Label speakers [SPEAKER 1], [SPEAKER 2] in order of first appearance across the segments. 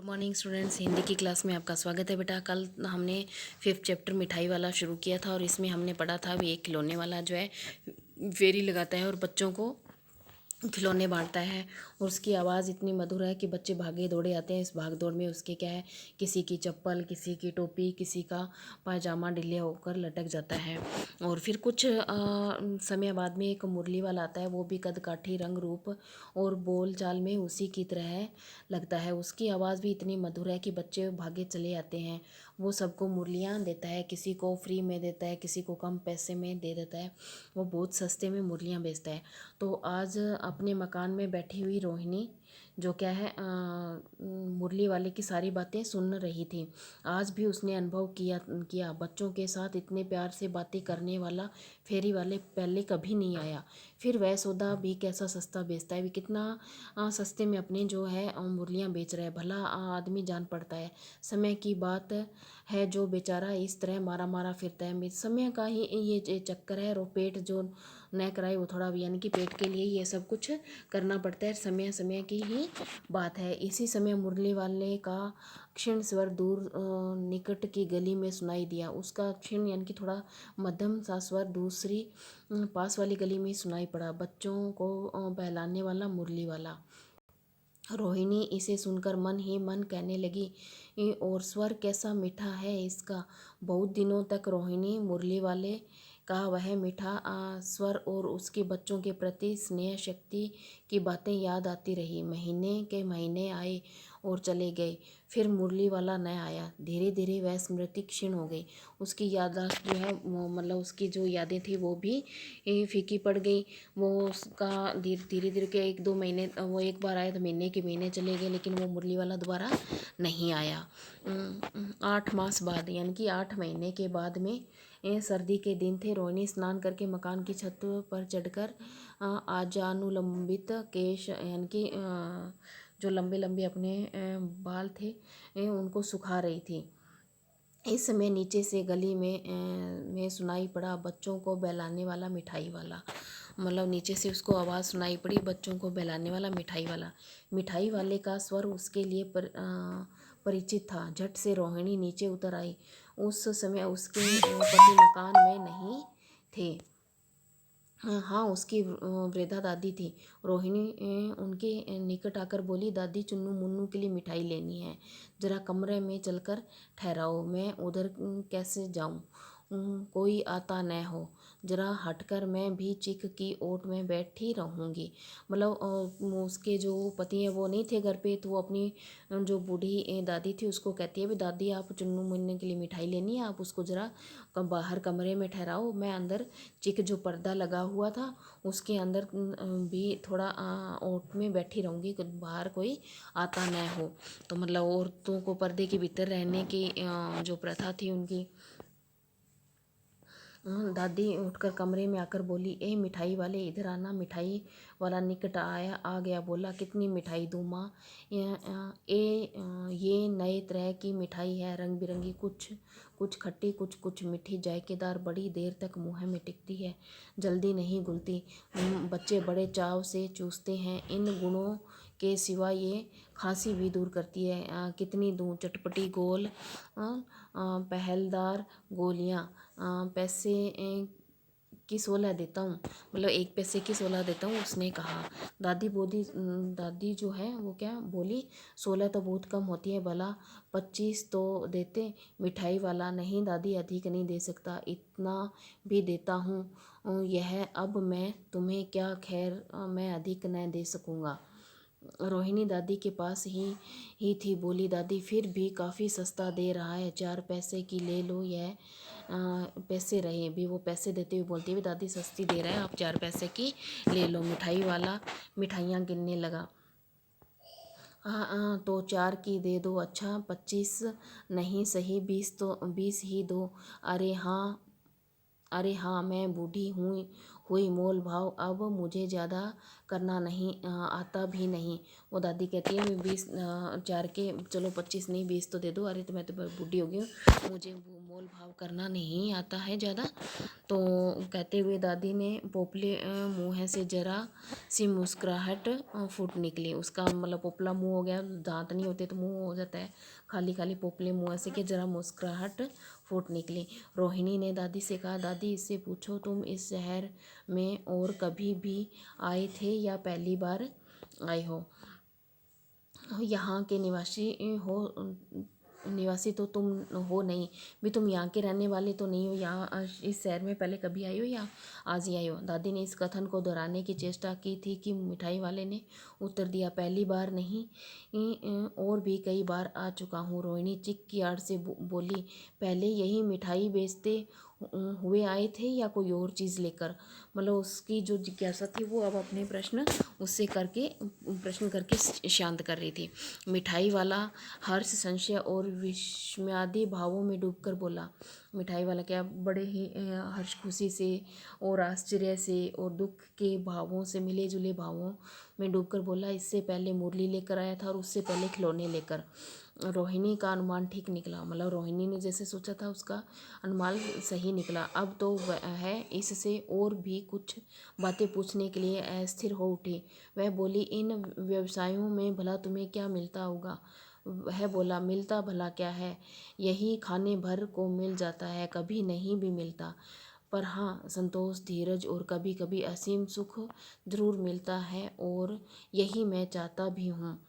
[SPEAKER 1] Morning students, Hindi की class में आपका स्वागत है बेटा। कल हमने 5th चैप्टर मिठाई वाला शुरू किया था और इसमें हमने पढ़ा था भी एक खिलौने वाला जो है फेरी लगाता है और बच्चों को खिलौने बांटता है और उसकी आवाज़ इतनी मधुर है कि बच्चे भागे दौड़े आते हैं। इस भाग दौड़ में उसके क्या है, किसी की चप्पल, किसी की टोपी, किसी का पायजामा ढीला होकर लटक जाता है। और फिर कुछ समय बाद में एक मुरली वाला आता है, वो भी कदकाठी रंग रूप और बोल चाल में उसी की तरह लगता है। उसकी आवाज़ भी इतनी मधुर है कि बच्चे भागे चले आते हैं। वो सबको मुरलियाँ देता है, किसी को फ्री में देता है, किसी को कम पैसे में दे देता है। वो बहुत सस्ते में मुरलियाँ बेचता है। तो आज अपने मकान में बैठी हुई रोहिणी जो क्या है मुरली वाले की सारी बातें सुन रही थी। आज भी उसने अनुभव किया बच्चों के साथ इतने प्यार से बातें करने वाला फेरी वाले पहले कभी नहीं आया। फिर वह सौदा भी कैसा सस्ता बेचता है, भी कितना सस्ते में अपने जो है मुरलियाँ बेच रहा है। भला आदमी जान पड़ता है। समय की बात है जो बेचारा इस तरह मारा मारा फिरता है। समय का ही ये चक्कर है। और पेट जो न कराए वो थोड़ा भी, यानी कि पेट के लिए ये सब कुछ करना पड़ता है। समय समय की ही बात है। इसी समय मुरली वाले का क्षीण स्वर दूर निकट की गली में सुनाई दिया। उसका क्षीण यानी कि थोड़ा मध्यम सा स्वर दूसरी पास वाली गली में सुनाई पड़ा। बच्चों को बहलाने वाला मुरली वाला। रोहिणी इसे सुनकर मन ही मन कहने लगी, और स्वर कैसा मीठा है इसका। बहुत दिनों तक रोहिणी मुरली वाले का वह मीठा स्वर और उसके बच्चों के प्रति स्नेह शक्ति की बातें याद आती रही। महीने के महीने आए और चले गए, फिर मुरली वाला न आया। धीरे धीरे वह स्मृति क्षीण हो गई। उसकी याददाश्त जो है मतलब उसकी जो यादें थी वो भी फीकी पड़ गई। वो उसका धीरे धीरे के 1-2 महीने, वो एक बार आया तो महीने के महीने चले गए, लेकिन वो मुरली वाला दोबारा नहीं आया। 8 मास बाद यानी कि 8 महीने के बाद में सर्दी के दिन थे। रोहिणी स्नान करके मकान की छत पर चढ़कर आजानुलंबित केश यानी कि जो लंबे लंबे अपने बाल थे उनको सुखा रही थी। इस समय नीचे से गली में सुनाई पड़ा बच्चों को बहलाने वाला मिठाई वाला। मतलब नीचे से उसको आवाज़ सुनाई पड़ी, बच्चों को बहलाने वाला मिठाई वाला। मिठाई वाले का स्वर उसके लिए परिचित था। झट से रोहिणी नीचे उतर आई। उस समय उसके पति मकान में नहीं थे। हाँ, उसकी वृद्धा दादी थी। रोहिणी उनके निकट आकर बोली, दादी, चुन्नू मुन्नू के लिए मिठाई लेनी है। जरा कमरे में चलकर ठहराओ, मैं उधर कैसे जाऊँ, कोई आता न हो। जरा हटकर मैं भी चिक की ओट में बैठी रहूँगी। मतलब उसके जो पति हैं वो नहीं थे घर पे, तो वो अपनी जो बूढ़ी दादी थी उसको कहती है, भी दादी आप चुन्नू मुन्नू के लिए मिठाई लेनी है, आप उसको ज़रा बाहर कमरे में ठहराओ, मैं अंदर चिक जो पर्दा लगा हुआ था उसके अंदर भी थोड़ा ओट में बैठी रहूँगी, बाहर कोई आता न हो। तो मतलब औरतों को पर्दे के भीतर रहने की जो प्रथा थी उनकी। दादी उठकर कमरे में आकर बोली, ए मिठाई वाले, इधर आना। मिठाई वाला निकट आ गया। बोला, कितनी मिठाई दूँ माँ? ये नए तरह की मिठाई है, रंग बिरंगी, कुछ खट्टी, कुछ मीठी, जायकेदार, बड़ी देर तक मुँह में टिकती है, जल्दी नहीं घुलती। बच्चे बड़े चाव से चूसते हैं। इन गुणों के सिवा ये खांसी भी दूर करती है। कितनी दूँ? चटपटी गोल पहलदार गोलियाँ। पैसे की 16 देता हूँ, मतलब 1 पैसे की 16 देता हूँ, उसने कहा। दादी जो है वो क्या बोली, 16 तो बहुत कम होती है, भला 25 तो देते। मिठाई वाला, नहीं दादी, अधिक नहीं दे सकता, इतना भी देता हूँ। यह अब मैं तुम्हें क्या, खैर मैं अधिक न दे सकूँगा। रोहिणी दादी के पास ही थी। बोली, दादी फिर भी काफ़ी सस्ता दे रहा है, 4 पैसे की ले लो। यह पैसे रहे भी, वो पैसे देते हुए बोलती है, दादी सस्ती दे रहा है, आप 4 पैसे की ले लो। मिठाई वाला मिठाइयाँ गिनने लगा। हाँ हाँ, तो 4 की दे दो। अच्छा, 25 नहीं सही, 20 तो 20 ही दो। अरे हाँ, मैं बूढ़ी हुई मोल भाव अब मुझे ज़्यादा करना नहीं आता भी नहीं। वो दादी कहती है, मैं 20 4 के चलो 25 नहीं 20 तो दे दो। अरे तो मैं तो बूढ़ी हो गई हूँ, मुझे वो मोल भाव करना नहीं आता है ज़्यादा। तो कहते हुए दादी ने पोपले मुँह से जरा सी मुस्कुराहट फूट निकली। उसका मतलब पोपला मुँह हो गया, दांत नहीं होते तो मुँह हो जाता है, खाली खाली पोपले मुँह से कि जरा मुस्कुराहट फूट निकली। रोहिणी ने दादी से कहा, दादी इससे पूछो तुम इस शहर में और कभी भी आए थे या पहली बार आए हो? यहाँ के निवासी तो तुम हो नहीं, भी तुम यहाँ के रहने वाले तो नहीं हो। यहाँ इस शहर में पहले कभी आई हो या आज ही आई हो? दादी ने इस कथन को दोहराने की चेष्टा की थी कि मिठाई वाले ने उत्तर दिया, पहली बार नहीं, और भी कई बार आ चुका हूँ। रोहिणी चिक की आड़ से बोली, पहले यही मिठाई बेचते हुए आए थे या कोई और चीज़ लेकर? मतलब उसकी जो जिज्ञासा थी वो अब अपने प्रश्न करके शांत कर रही थी। मिठाई वाला हर्ष, संशय और विस्मयादि भावों में डूबकर बोला। मिठाई वाला क्या बड़े ही हर्ष, खुशी से और आश्चर्य से और दुख के भावों से मिले जुले भावों में डूबकर बोला, इससे पहले मुरली लेकर आया था और उससे पहले खिलौने लेकर। रोहिणी का अनुमान ठीक निकला, मतलब रोहिणी ने जैसे सोचा था उसका अनुमान सही निकला। अब तो वह है इससे और भी कुछ बातें पूछने के लिए अस्थिर हो उठी। वह बोली, इन व्यवसायों में भला तुम्हें क्या मिलता होगा? वह बोला, मिलता भला क्या है, यही खाने भर को मिल जाता है, कभी नहीं भी मिलता। पर हाँ, संतोष, धीरज और कभी कभी असीम सुख जरूर मिलता है, और यही मैं चाहता भी हूँ।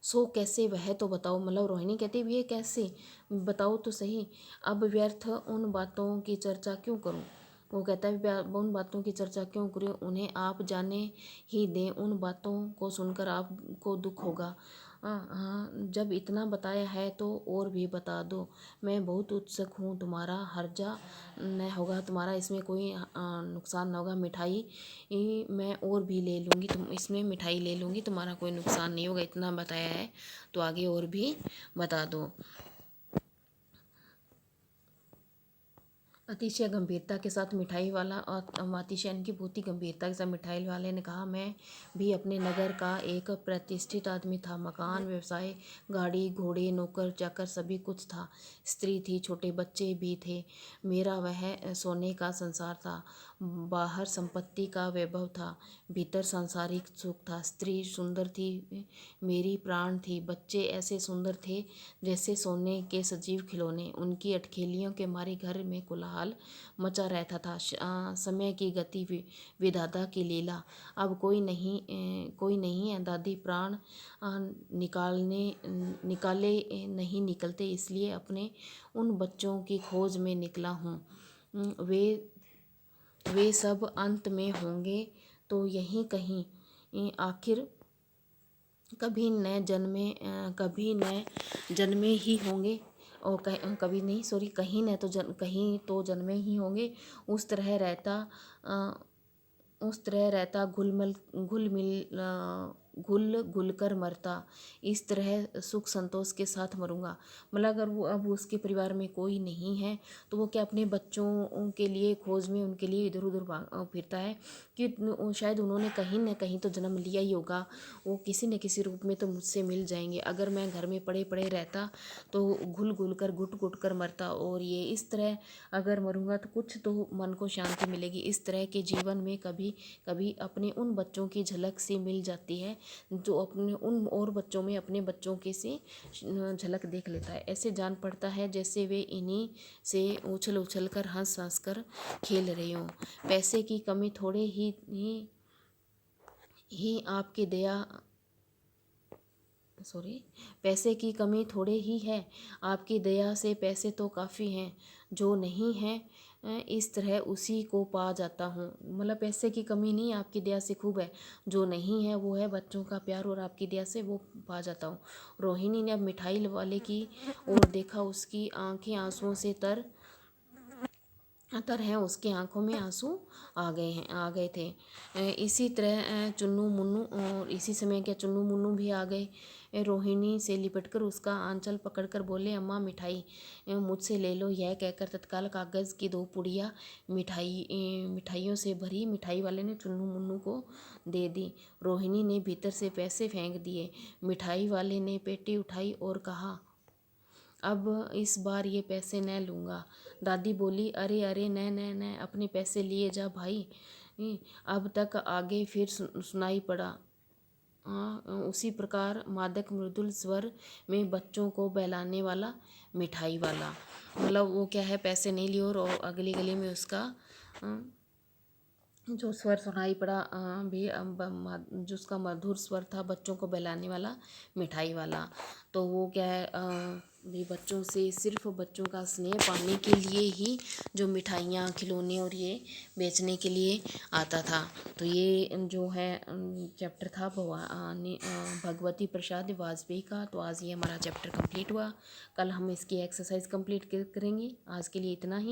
[SPEAKER 1] सो कैसे, वह तो बताओ। मतलब रोहिणी कहती है, ये कैसे, बताओ तो सही। अब व्यर्थ उन बातों की चर्चा क्यों करूं? वो कहता है, उन बातों की चर्चा क्यों करूं, उन्हें आप जाने ही दें। उन बातों को सुनकर आपको दुख होगा। हाँ, जब इतना बताया है तो और भी बता दो। मैं बहुत उत्सुक हूँ, तुम्हारा हर्जा न होगा, तुम्हारा इसमें कोई नुकसान न होगा। मिठाई मैं और भी ले लूँगी, तुम इसमें मिठाई ले लूँगी, तुम्हारा कोई नुकसान नहीं होगा। इतना बताया है तो आगे और भी बता दो। अतिशय गंभीरता के साथ मिठाई वाला और अतिशय की बहुत ही गंभीरता के साथ मिठाई वाले ने कहा, मैं भी अपने नगर का एक प्रतिष्ठित आदमी था। मकान, व्यवसाय, गाड़ी घोड़े, नौकर चाकर सभी कुछ था। स्त्री थी, छोटे बच्चे भी थे। मेरा वह सोने का संसार था। बाहर संपत्ति का वैभव था, भीतर सांसारिक सुख था। स्त्री सुंदर थी, मेरी प्राण थी। बच्चे ऐसे सुंदर थे जैसे सोने के सजीव खिलौने। उनकी अटखेलियों के मारे घर में कोलाहल मचा रहता था। समय की गति, विधाता की लीला। अब कोई नहीं है। दादी प्राण निकाले नहीं निकलते, इसलिए अपने उन बच्चों की खोज में निकला हूँ। वे सब अंत में होंगे तो यहीं कहीं, आखिर कभी न जन्मे ही होंगे, और कभी नहीं, सॉरी, कहीं तो जन्मे ही होंगे। उस तरह रहता घुल घुल कर मरता। इस तरह सुख संतोष के साथ मरूंगा। मतलब अगर वो अब उसके परिवार में कोई नहीं है तो वो क्या अपने बच्चों के लिए खोज में उनके लिए इधर उधर फिरता है कि शायद उन्होंने कहीं ना कहीं तो जन्म लिया ही होगा, वो किसी न किसी रूप में तो मुझसे मिल जाएंगे। अगर मैं घर में पड़े पड़े रहता तो घुल घुल कर घुट घुट कर मरता, और ये इस तरह अगर मरूंगा तो कुछ तो मन को शांति मिलेगी। इस तरह के जीवन में कभी कभी अपने उन बच्चों की झलक सी मिल जाती है जो अपने उन और बच्चों में अपने बच्चों के से झलक देख लेता है। ऐसे जान पड़ता है जैसे वे इन्हीं से उछल उछल कर हंस हंस कर खेल रहे हों। पैसे की कमी थोड़े ही आपकी दया सॉरी पैसे की कमी थोड़े ही है, आपकी दया से पैसे तो काफ़ी हैं। जो नहीं है इस तरह उसी को पा जाता हूँ। मतलब पैसे की कमी नहीं, आपकी दया से खूब है। जो नहीं है वो है बच्चों का प्यार, और आपकी दया से वो पा जाता हूँ। रोहिणी ने अब मिठाई वाले की ओर देखा, उसकी आंखें आंसुओं से तर तरह उसकी आंखों में आंसू आ गए थे। इसी तरह चुन्नू मुन्नू और इसी समय क्या चुन्नू मुन्नू भी आ गए। रोहिणी से लिपटकर उसका आंचल पकड़कर बोले, अम्मा मिठाई मुझसे ले लो। यह कहकर तत्काल कागज़ की 2 पुड़िया मिठाइयों से भरी मिठाई वाले ने चुन्नू मुन्नू को दे दी। रोहिणी ने भीतर से पैसे फेंक दिए। मिठाई वाले ने पेटी उठाई और कहा, अब इस बार ये पैसे न लूँगा। दादी बोली, अरे अरे न न न, अपने पैसे लिए जा भाई। अब तक आगे फिर सुनाई पड़ा। उसी प्रकार मादक मृदुल स्वर में बच्चों को बहलाने वाला मिठाई वाला। मतलब वो क्या है, पैसे नहीं लिए और अगली गली में उसका जो स्वर सुनाई पड़ा भी जो उसका मधुर स्वर था, बच्चों को बहलाने वाला मिठाई वाला। तो वो क्या है, भी बच्चों से सिर्फ बच्चों का स्नेह पाने के लिए ही जो मिठाइयाँ खिलौने और ये बेचने के लिए आता था। तो ये जो है चैप्टर था भगवती प्रसाद वाजपेयी का। तो आज ये हमारा चैप्टर कंप्लीट हुआ। कल हम इसकी एक्सरसाइज कंप्लीट करेंगे। आज के लिए इतना ही।